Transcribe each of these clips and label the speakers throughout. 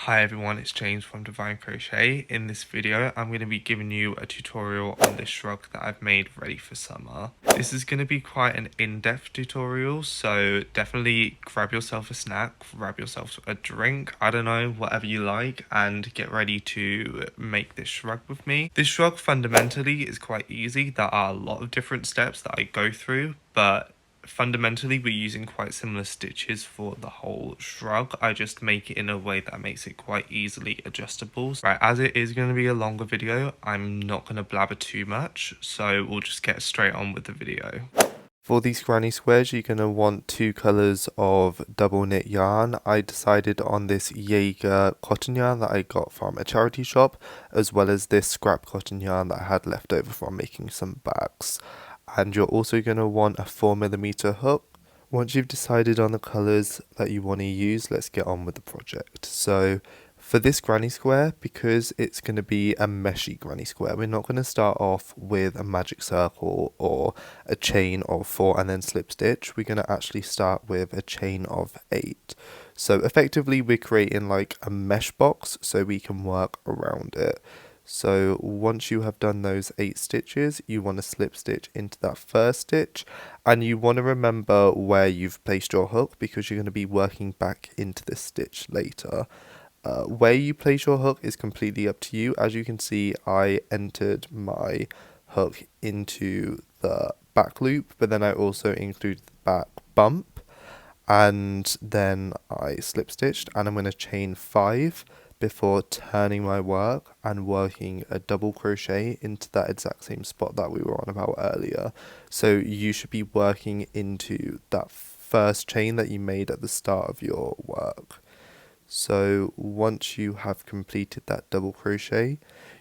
Speaker 1: Hi everyone, it's James from DivyneCrochet. In this video, I'm going to be giving you a tutorial on this shrug that I've made ready for summer. This is going to be quite an in-depth tutorial, so definitely grab yourself a snack, grab yourself a drink, I don't know, whatever you like, and get ready to make this shrug with me. This shrug fundamentally is quite easy. There are a lot of different steps that I go through, but fundamentally we're using quite similar stitches for the whole shrug. I just make it in a way that makes it quite easily adjustable. Right, as it is going to be a longer video, I'm not going to blabber too much, so we'll just get straight on with the video.
Speaker 2: For these granny squares, you're going to want two colours of double knit yarn. I decided on this Jaeger cotton yarn that I got from a charity shop, as well as this scrap cotton yarn that I had left over from making some bags. And you're also going to want a 4mm hook. Once you've decided on the colours that you want to use, let's get on with the project. So for this granny square, because it's going to be a meshy granny square, we're not going to start off with a magic circle or a chain of 4 and then slip stitch. We're going to actually start with a chain of 8. So effectively we're creating like a mesh box so we can work around it. So once you have done those 8 stitches, you want to slip stitch into that first stitch, and you want to remember where you've placed your hook because you're going to be working back into this stitch later. Where you place your hook is completely up to you. As you can see, I entered my hook into the back loop, but then I also included the back bump, and then I slip stitched, and I'm going to chain 5 before turning my work and working a double crochet into that exact same spot that we were on about earlier. So you should be working into that first chain that you made at the start of your work. So once you have completed that double crochet,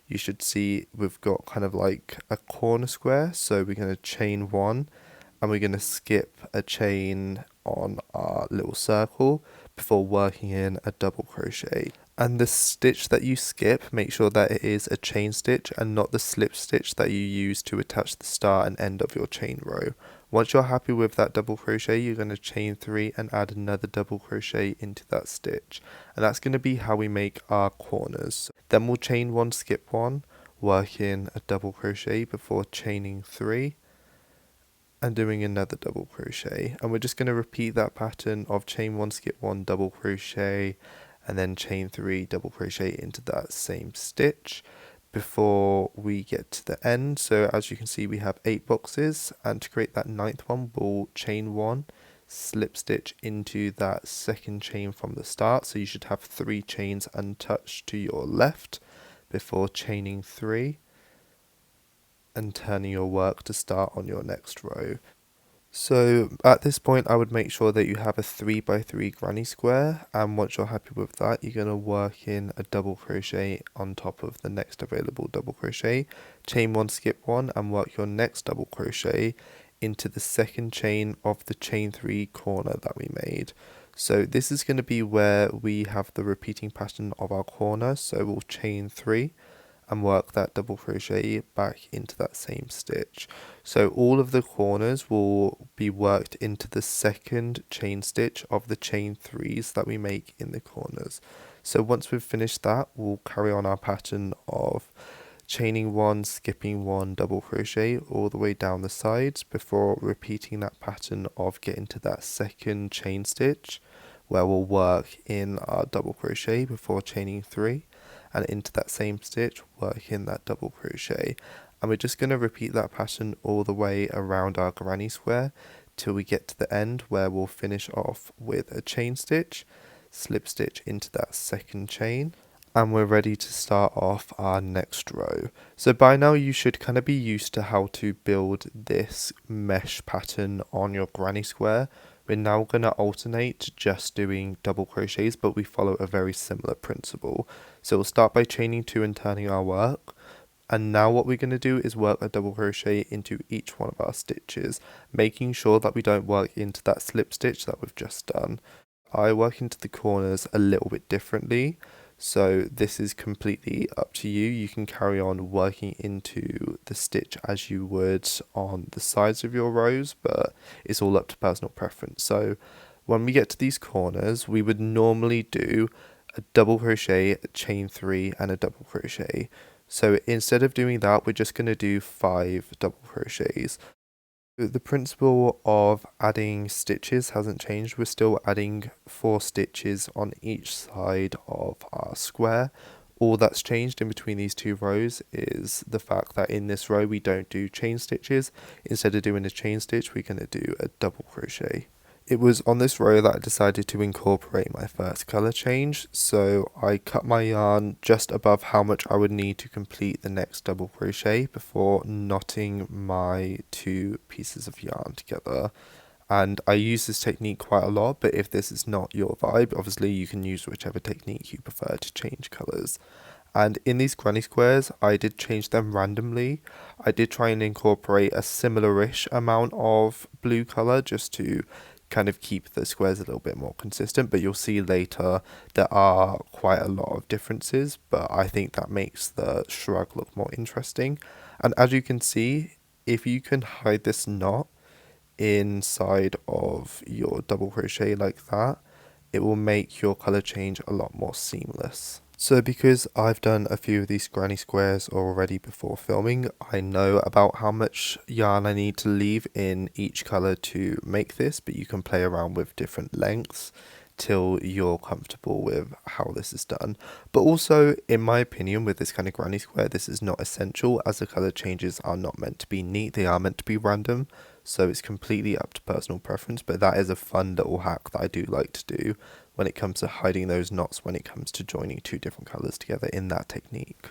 Speaker 2: you should see we've got kind of like a corner square. So we're going to chain 1 and we're going to skip a chain on our little circle before working in a double crochet. And the stitch that you skip, make sure that it is a chain stitch and not the slip stitch that you use to attach the start and end of your chain row. Once you're happy with that double crochet, you're going to chain 3 and add another double crochet into that stitch. And that's going to be how we make our corners. Then we'll chain 1, skip 1, work in a double crochet before chaining 3 and doing another double crochet. And we're just going to repeat that pattern of chain 1, skip 1, double crochet, and then chain 3, double crochet into that same stitch before we get to the end. So as you can see, we have 8 boxes, and to create that 9th one, we'll chain 1, slip stitch into that second chain from the start. So you should have 3 chains untouched to your left before chaining 3 and turning your work to start on your next row. So at this point, I would make sure that you have a 3x3 granny square, and once you're happy with that, you're going to work in a double crochet on top of the next available double crochet, chain 1, skip 1, and work your next double crochet into the second chain of the chain 3 corner that we made. So this is going to be where we have the repeating pattern of our corner, so we'll chain 3 and work that double crochet back into that same stitch. So all of the corners will be worked into the second chain stitch of the chain 3s that we make in the corners. So once we've finished that, we'll carry on our pattern of chaining 1, skipping 1, double crochet all the way down the sides before repeating that pattern of getting to that second chain stitch where we'll work in our double crochet before chaining 3 and into that same stitch work in that double crochet. And we're just going to repeat that pattern all the way around our granny square till we get to the end where we'll finish off with a chain stitch, slip stitch into that second chain, and we're ready to start off our next row. So by now you should kind of be used to how to build this mesh pattern on your granny square. We're now going to alternate just doing double crochets, but we follow a very similar principle. So we'll start by chaining 2 and turning our work. And now what we're going to do is work a double crochet into each one of our stitches, making sure that we don't work into that slip stitch that we've just done. I work into the corners a little bit differently, so this is completely up to you. You can carry on working into the stitch as you would on the sides of your rows, but it's all up to personal preference. So when we get to these corners, we would normally do a double crochet, a chain 3 and a double crochet. So instead of doing that, we're just going to do 5 double crochets. The principle of adding stitches hasn't changed. We're still adding 4 stitches on each side of our square. All that's changed in between these 2 rows is the fact that in this row we don't do chain stitches. Instead of doing a chain stitch, we're going to do a double crochet. It was on this row that I decided to incorporate my first colour change, so I cut my yarn just above how much I would need to complete the next double crochet before knotting my 2 pieces of yarn together. And I use this technique quite a lot, but if this is not your vibe, obviously you can use whichever technique you prefer to change colours. And in these granny squares, I did change them randomly. I did try and incorporate a similar-ish amount of blue colour just to kind of keep the squares a little bit more consistent, but you'll see later there are quite a lot of differences, but I think that makes the shrug look more interesting. And as you can see, if you can hide this knot inside of your double crochet like that, it will make your color change a lot more seamless. So because I've done a few of these granny squares already before filming, I know about how much yarn I need to leave in each color to make this, but you can play around with different lengths till you're comfortable with how this is done. But also, in my opinion, with this kind of granny square, this is not essential, as the color changes are not meant to be neat, they are meant to be random. So it's completely up to personal preference, but that is a fun little hack that I do like to do when it comes to hiding those knots when it comes to joining 2 different colours together in that technique.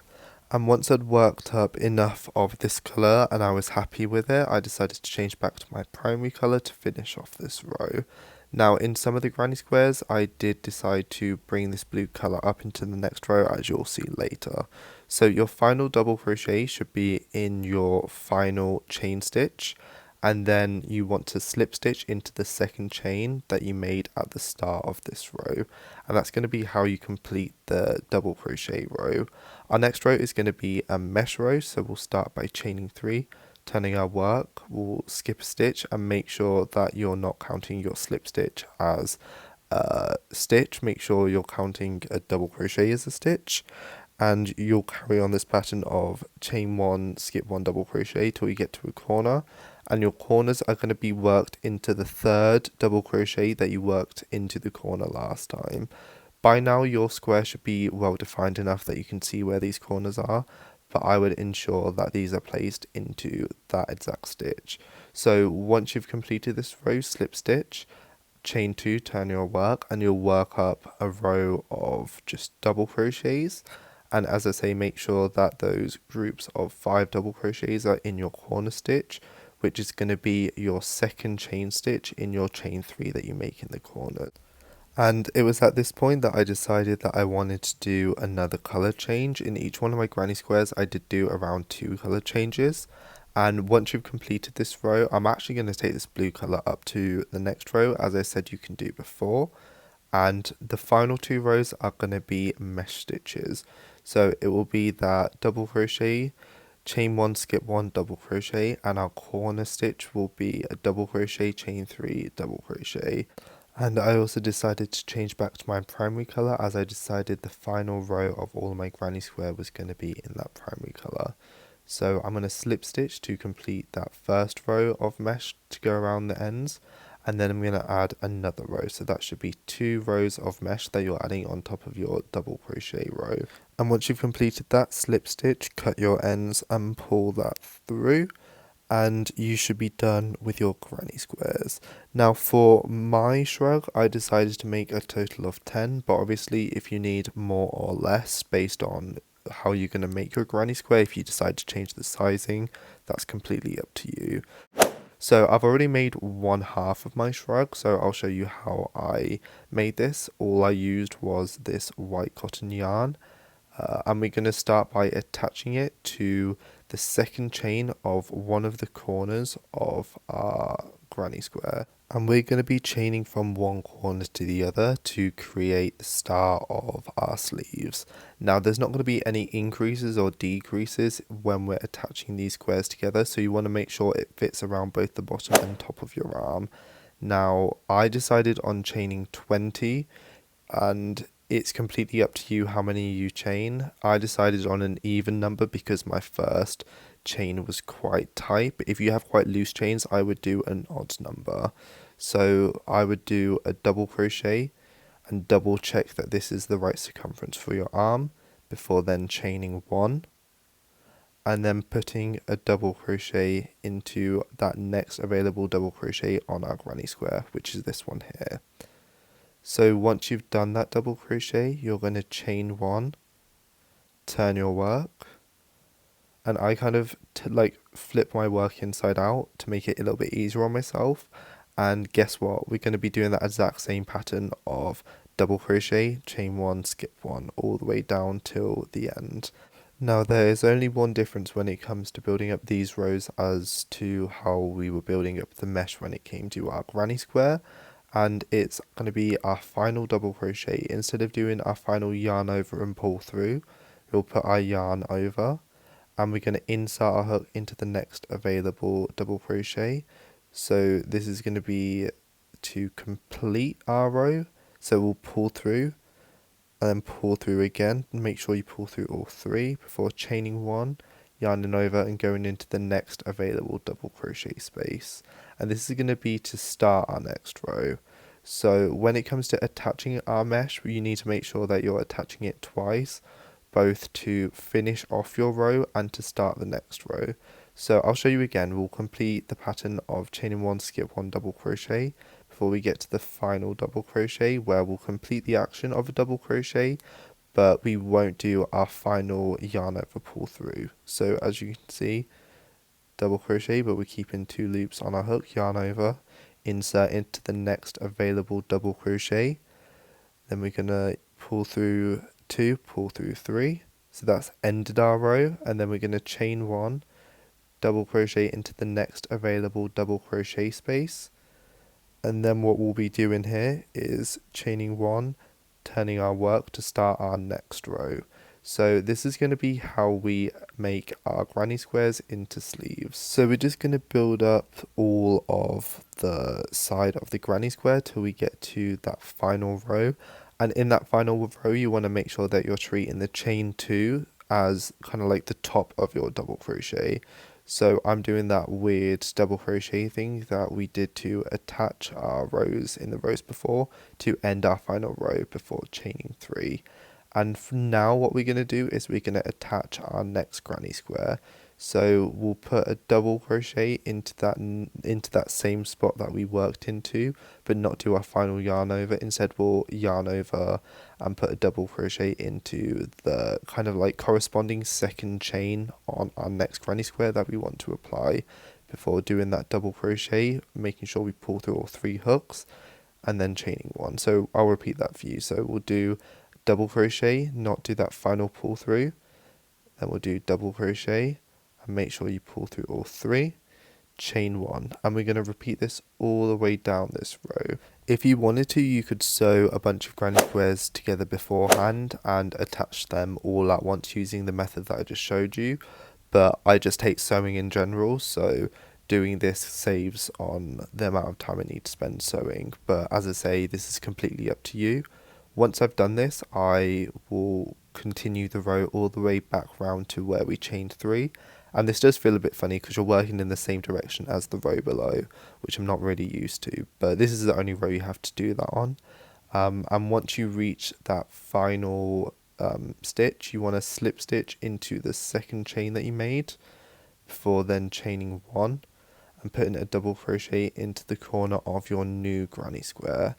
Speaker 2: And once I'd worked up enough of this colour and I was happy with it, I decided to change back to my primary colour to finish off this row. Now in some of the granny squares I did decide to bring this blue colour up into the next row, as you'll see later. So your final double crochet should be in your final chain stitch, and then you want to slip stitch into the second chain that you made at the start of this row, and that's going to be how you complete the double crochet row. Our next row is going to be a mesh row, so we'll start by chaining 3, turning our work, we'll skip a stitch and make sure that you're not counting your slip stitch as a stitch. Make sure you're counting a double crochet as a stitch, and you'll carry on this pattern of chain 1, skip 1 double crochet till you get to a corner, and your corners are going to be worked into the 3rd double crochet that you worked into the corner last time. By now your square should be well defined enough that you can see where these corners are, but I would ensure that these are placed into that exact stitch. So once you've completed this row, slip stitch, chain 2, turn your work, and you'll work up a row of just double crochets. And as I say, make sure that those groups of 5 double crochets are in your corner stitch, which is going to be your second chain stitch in your chain 3 that you make in the corner. And it was at this point that I decided that I wanted to do another colour change. In each one of my granny squares I did do around 2 colour changes. And once you've completed this row, I'm actually going to take this blue colour up to the next row, as I said you can do before. And the final 2 rows are going to be mesh stitches. So it will be that double crochet, chain 1, skip 1, double crochet, and our corner stitch will be a double crochet, chain 3, double crochet. And I also decided to change back to my primary colour, as I decided the final row of all of my granny square was going to be in that primary colour. So I'm going to slip stitch to complete that first row of mesh to go around the ends, and then I'm going to add another row, so that should be 2 rows of mesh that you're adding on top of your double crochet row. And once you've completed that, slip stitch, cut your ends and pull that through, and you should be done with your granny squares. Now for my shrug, I decided to make a total of 10, but obviously if you need more or less based on how you're going to make your granny square, if you decide to change the sizing, that's completely up to you. So I've already made 1/2 of my shrug, so I'll show you how I made this. All I used was this white cotton yarn, and we're going to start by attaching it to the second chain of one of the corners of our granny square. And we're going to be chaining from one corner to the other to create the star of our sleeves. Now there's not going to be any increases or decreases when we're attaching these squares together, so you want to make sure it fits around both the bottom and top of your arm. Now I decided on chaining 20, and it's completely up to you how many you chain. I decided on an even number because my first chain was quite tight, but if you have quite loose chains, I would do an odd number. So I would do a double crochet and double check that this is the right circumference for your arm before then chaining one, and then putting a double crochet into that next available double crochet on our granny square, which is this one here. So once you've done that double crochet, you're going to chain one, turn your work, and I kind of like flip my work inside out to make it a little bit easier on myself. And guess what? We're going to be doing that exact same pattern of double crochet, chain one, skip one, all the way down till the end. Now there is only one difference when it comes to building up these rows as to how we were building up the mesh when it came to our granny square, and it's going to be our final double crochet. Instead of doing our final yarn over and pull through, we'll put our yarn over and we're going to insert our hook into the next available double crochet. So this is going to be to complete our row, so we'll pull through and then pull through again. Make sure you pull through all three before chaining one, yarning over and going into the next available double crochet space. And this is going to be to start our next row. So when it comes to attaching our mesh, you need to make sure that you're attaching it twice, both to finish off your row and to start the next row. So I'll show you again. We'll complete the pattern of chaining one, skip one, double crochet before we get to the final double crochet, where we'll complete the action of a double crochet, but we won't do our final yarn over pull through. So as you can see, double crochet, but we're keeping 2 loops on our hook, yarn over, insert into the next available double crochet, then we're gonna pull through 2, pull through 3, so that's ended our row, and then we're gonna chain one, double crochet into the next available double crochet space. And then what we'll be doing here is chaining one, turning our work to start our next row. So this is going to be how we make our granny squares into sleeves. So we're just going to build up all of the side of the granny square till we get to that final row. And in that final row, you want to make sure that you're treating the chain 2 as kind of like the top of your double crochet. So I'm doing that weird double crochet thing that we did to attach our rows in the rows before to end our final row before chaining 3. And now what we're going to do is we're going to attach our next granny square. So we'll put a double crochet into that same spot that we worked into, but not do our final yarn over. Instead we'll yarn over and put a double crochet into the kind of like corresponding second chain on our next granny square that we want to apply before doing that double crochet, making sure we pull through all 3 hooks and then chaining one. So I'll repeat that for you. So we'll do double crochet, not do that final pull through, then we'll do double crochet and make sure you pull through all 3, chain one, and we're going to repeat this all the way down this row. If you wanted to, you could sew a bunch of granny squares together beforehand and attach them all at once using the method that I just showed you, but I just hate sewing in general, so doing this saves on the amount of time I need to spend sewing. But as I say, this is completely up to you. Once I've done this, I will continue the row all the way back round to where we chained 3. And this does feel a bit funny because you're working in the same direction as the row below, which I'm not really used to. But this is the only row you have to do that on. And once you reach that final stitch, you want to slip stitch into the second chain that you made before then chaining 1 and putting a double crochet into the corner of your new granny square.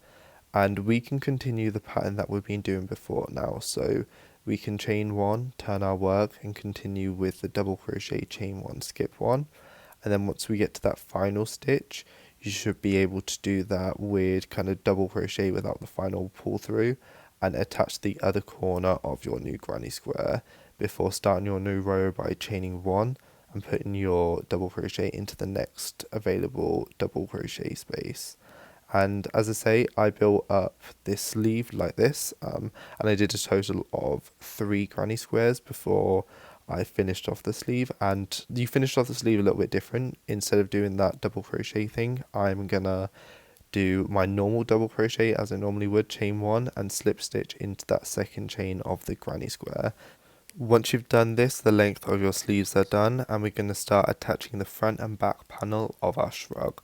Speaker 2: And we can continue the pattern that we've been doing before now. So we can chain 1, turn our work and continue with the double crochet, chain 1, skip 1. And then once we get to that final stitch, you should be able to do that weird kind of double crochet without the final pull through and attach the other corner of your new granny square before starting your new row by chaining 1 and putting your double crochet into the next available double crochet space. And as I say, I built up this sleeve like this, and I did a total of 3 granny squares before I finished off the sleeve. And you finished off the sleeve a little bit different. Instead of doing that double crochet thing, I'm gonna do my normal double crochet as I normally would, chain 1 and slip stitch into that second chain of the granny square. Once you've done this, the length of your sleeves are done, and we're going to start attaching the front and back panel of our shrug.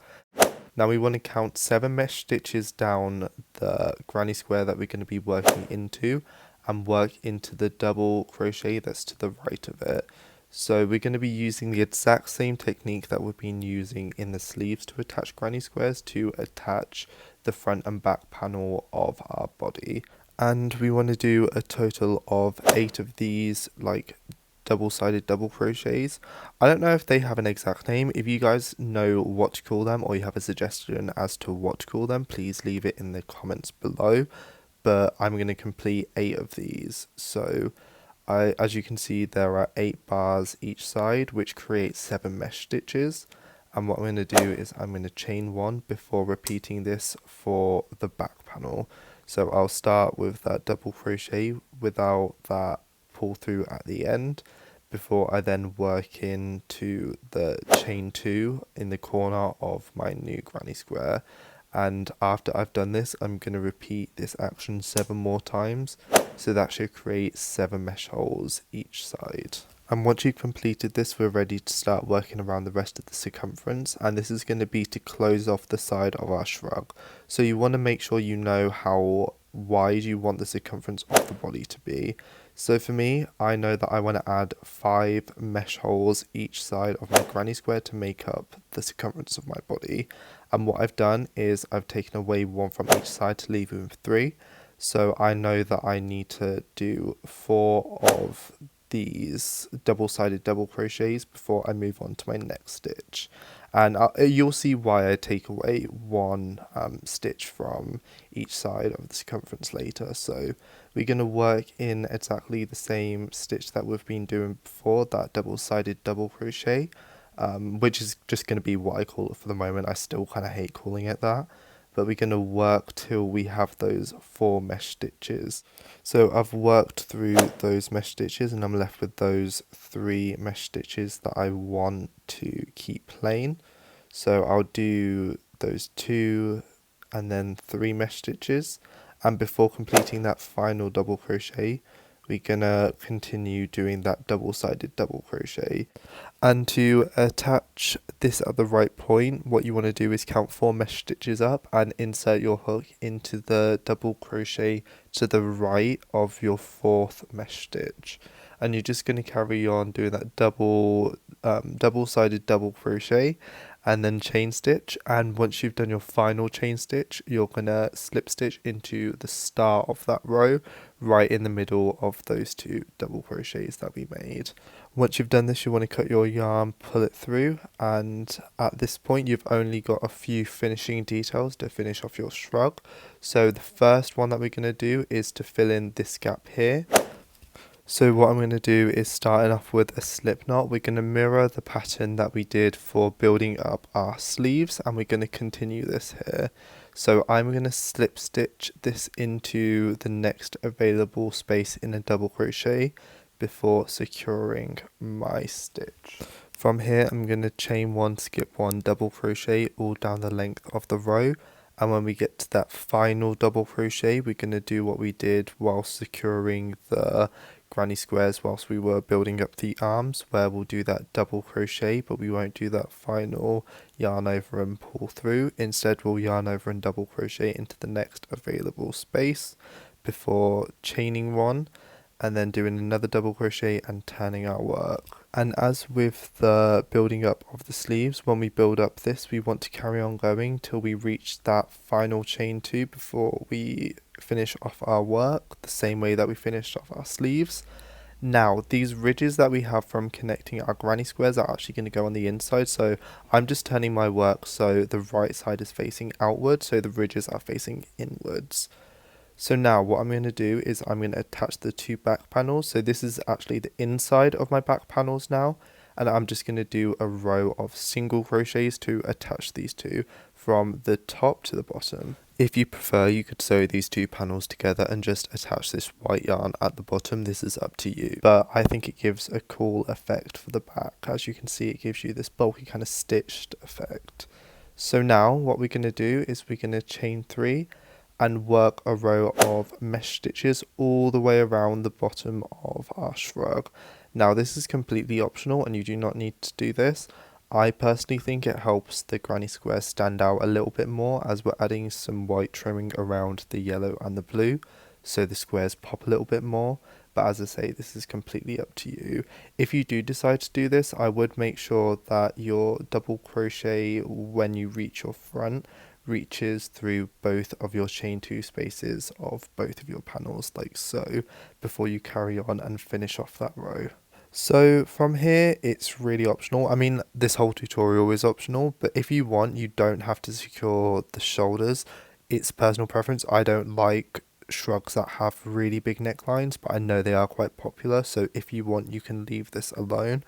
Speaker 2: Now we want to count 7 mesh stitches down the granny square that we're going to be working into, and work into the double crochet that's to the right of it. So we're going to be using the exact same technique that we've been using in the sleeves to attach granny squares to attach the front and back panel of our body. And we want to do a total of 8 of these, like, double-sided double crochets. I don't know if they have an exact name. If you guys know what to call them, or you have a suggestion as to what to call them, please leave it in the comments below. But I'm going to complete 8 of these. So as you can see, there are 8 bars each side, which creates 7 mesh stitches. And what I'm going to do is I'm going to chain 1 before repeating this for the back panel. So I'll start with that double crochet without that pull through at the end, before I then work into the chain 2 in the corner of my new granny square. And after I've done this, I'm going to repeat this action 7 more times, so that should create 7 mesh holes each side. And once you've completed this, we're ready to start working around the rest of the circumference, and this is going to be to close off the side of our shrug. So you want to make sure you know how wide you want the circumference of the body to be. So for me, I know that I want to add 5 mesh holes each side of my granny square to make up the circumference of my body. And what I've done is I've taken away 1 from each side to leave me with 3. So I know that I need to do 4 of these double-sided double crochets before I move on to my next stitch. And you'll see why I take away 1 stitch from each side of the circumference later. So we're going to work in exactly the same stitch that we've been doing before, that double-sided double crochet, which is just going to be what I call it for the moment. I still kind of hate calling it that. But we're going to work till we have those 4 mesh stitches. So I've worked through those mesh stitches and I'm left with those 3 mesh stitches that I want to keep plain. So I'll do those 2 and then 3 mesh stitches, and before completing that final double crochet, we're gonna continue doing that double-sided double crochet. And to attach this at the right point, what you want to do is count 4 mesh stitches up and insert your hook into the double crochet to the right of your 4th mesh stitch. And you're just going to carry on doing that double-sided double crochet and then chain stitch. And once you've done your final chain stitch, you're going to slip stitch into the start of that row right in the middle of those 2 double crochets that we made. Once you've done this, you want to cut your yarn, pull it through, and at this point you've only got a few finishing details to finish off your shrug. So the first one that we're going to do is to fill in this gap here. So what I'm going to do is, starting off with a slip knot, we're going to mirror the pattern that we did for building up our sleeves, and we're going to continue this here. So I'm going to slip stitch this into the next available space in a double crochet before securing my stitch. From here I'm going to chain 1, skip 1, double crochet all down the length of the row, and when we get to that final double crochet, we're going to do what we did while securing the granny squares whilst we were building up the arms, where we'll do that double crochet, but we won't do that final yarn over and pull through. Instead we'll yarn over and double crochet into the next available space before chaining 1 and then doing another double crochet and turning our work. And as with the building up of the sleeves, when we build up this, we want to carry on going till we reach that final chain 2 before we finish off our work, the same way that we finished off our sleeves. Now, these ridges that we have from connecting our granny squares are actually going to go on the inside, so I'm just turning my work so the right side is facing outward, so the ridges are facing inwards. So now what I'm going to do is I'm going to attach the 2 back panels. So this is actually the inside of my back panels now, and I'm just going to do a row of single crochets to attach these 2 from the top to the bottom. If you prefer, you could sew these 2 panels together and just attach this white yarn at the bottom. This is up to you, but I think it gives a cool effect for the back. As you can see, it gives you this bulky kind of stitched effect. So now what we're going to do is we're going to chain 3 and work a row of mesh stitches all the way around the bottom of our shrug. Now this is completely optional and you do not need to do this. I personally think it helps the granny squares stand out a little bit more as we're adding some white trimming around the yellow and the blue, so the squares pop a little bit more. But as I say, this is completely up to you. If you do decide to do this, I would make sure that your double crochet when you reach your front reaches through both of your chain 2 spaces of both of your panels like so before you carry on and finish off that row. So from here it's really optional. I mean, this whole tutorial is optional, but if you want, you don't have to secure the shoulders. It's personal preference. I don't like shrugs that have really big necklines, but I know they are quite popular, so if you want you can leave this alone.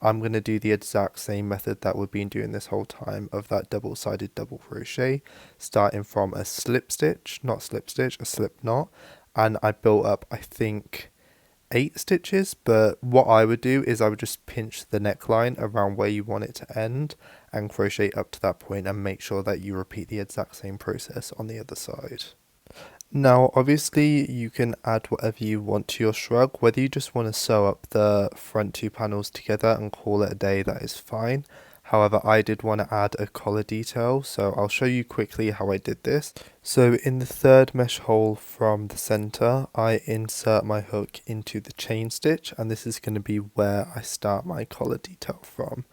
Speaker 2: I'm going to do the exact same method that we've been doing this whole time of that double-sided double crochet, starting from a slip stitch, not slip stitch, a slip knot, and I built up I think 8 stitches, but what I would do is I would just pinch the neckline around where you want it to end and crochet up to that point and make sure that you repeat the exact same process on the other side. Now obviously you can add whatever you want to your shrug, whether you just want to sew up the front 2 panels together and call it a day, that is fine. However, I did want to add a collar detail, so I'll show you quickly how I did this. So in the 3rd mesh hole from the center, I insert my hook into the chain stitch, and this is going to be where I start my collar detail from.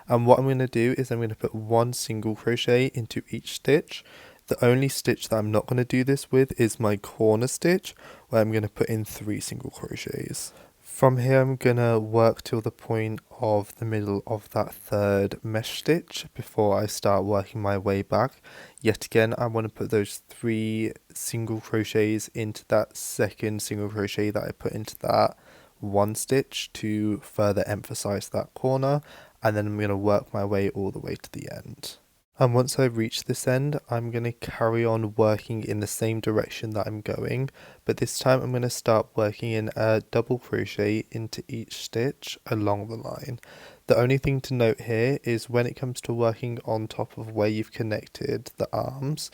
Speaker 2: And what I'm going to do is I'm going to put 1 single crochet into each stitch. The only stitch that I'm not going to do this with is my corner stitch, where I'm going to put in 3 single crochets. From here I'm going to work till the point of the middle of that 3rd mesh stitch before I start working my way back. Yet again, I want to put those 3 single crochets into that 2nd single crochet that I put into that 1 stitch to further emphasize that corner, and then I'm going to work my way all the way to the end. And once I reach this end, I'm going to carry on working in the same direction that I'm going, but this time I'm going to start working in a double crochet into each stitch along the line. The only thing to note here is when it comes to working on top of where you've connected the arms,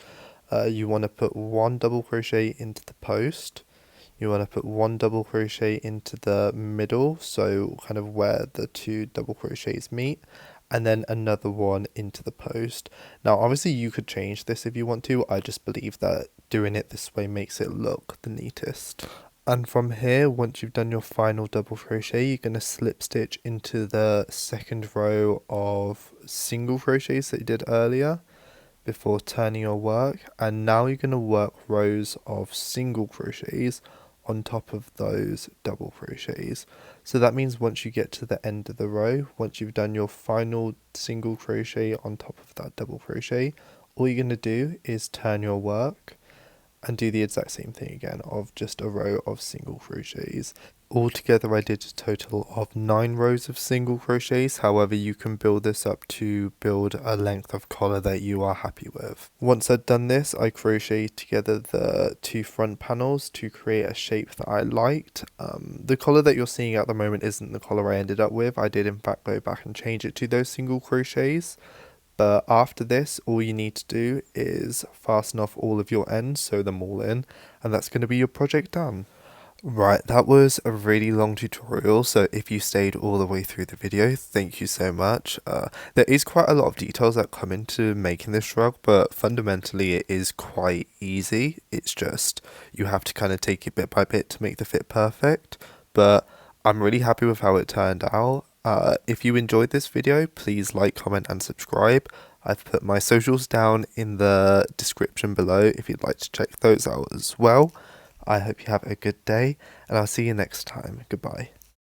Speaker 2: you want to put 1 double crochet into the post. You want to put 1 double crochet into the middle, so kind of where the 2 double crochets meet, and then another 1 into the post. Now obviously you could change this if you want to, I just believe that doing it this way makes it look the neatest. And from here, once you've done your final double crochet, you're going to slip stitch into the 2nd row of single crochets that you did earlier before turning your work, and now you're going to work rows of single crochets on top of those double crochets. So that means once you get to the end of the row, once you've done your final single crochet on top of that double crochet, all you're going to do is turn your work and do the exact same thing again of just a row of single crochets. Altogether I did a total of 9 rows of single crochets, however you can build this up to build a length of collar that you are happy with. Once I'd done this, I crocheted together the 2 front panels to create a shape that I liked. The collar that you're seeing at the moment isn't the collar I ended up with. I did in fact go back and change it to those single crochets. But after this, all you need to do is fasten off all of your ends, sew them all in, and that's going to be your project done. Right, that was a really long tutorial, so if you stayed all the way through the video, thank you so much. There is quite a lot of details that come into making this shrug, but fundamentally it is quite easy. It's just, you have to kind of take it bit by bit to make the fit perfect, but I'm really happy with how it turned out. If you enjoyed this video, please like, comment and subscribe. I've put my socials down in the description below if you'd like to check those out as well. I hope you have a good day, and I'll see you next time. Goodbye.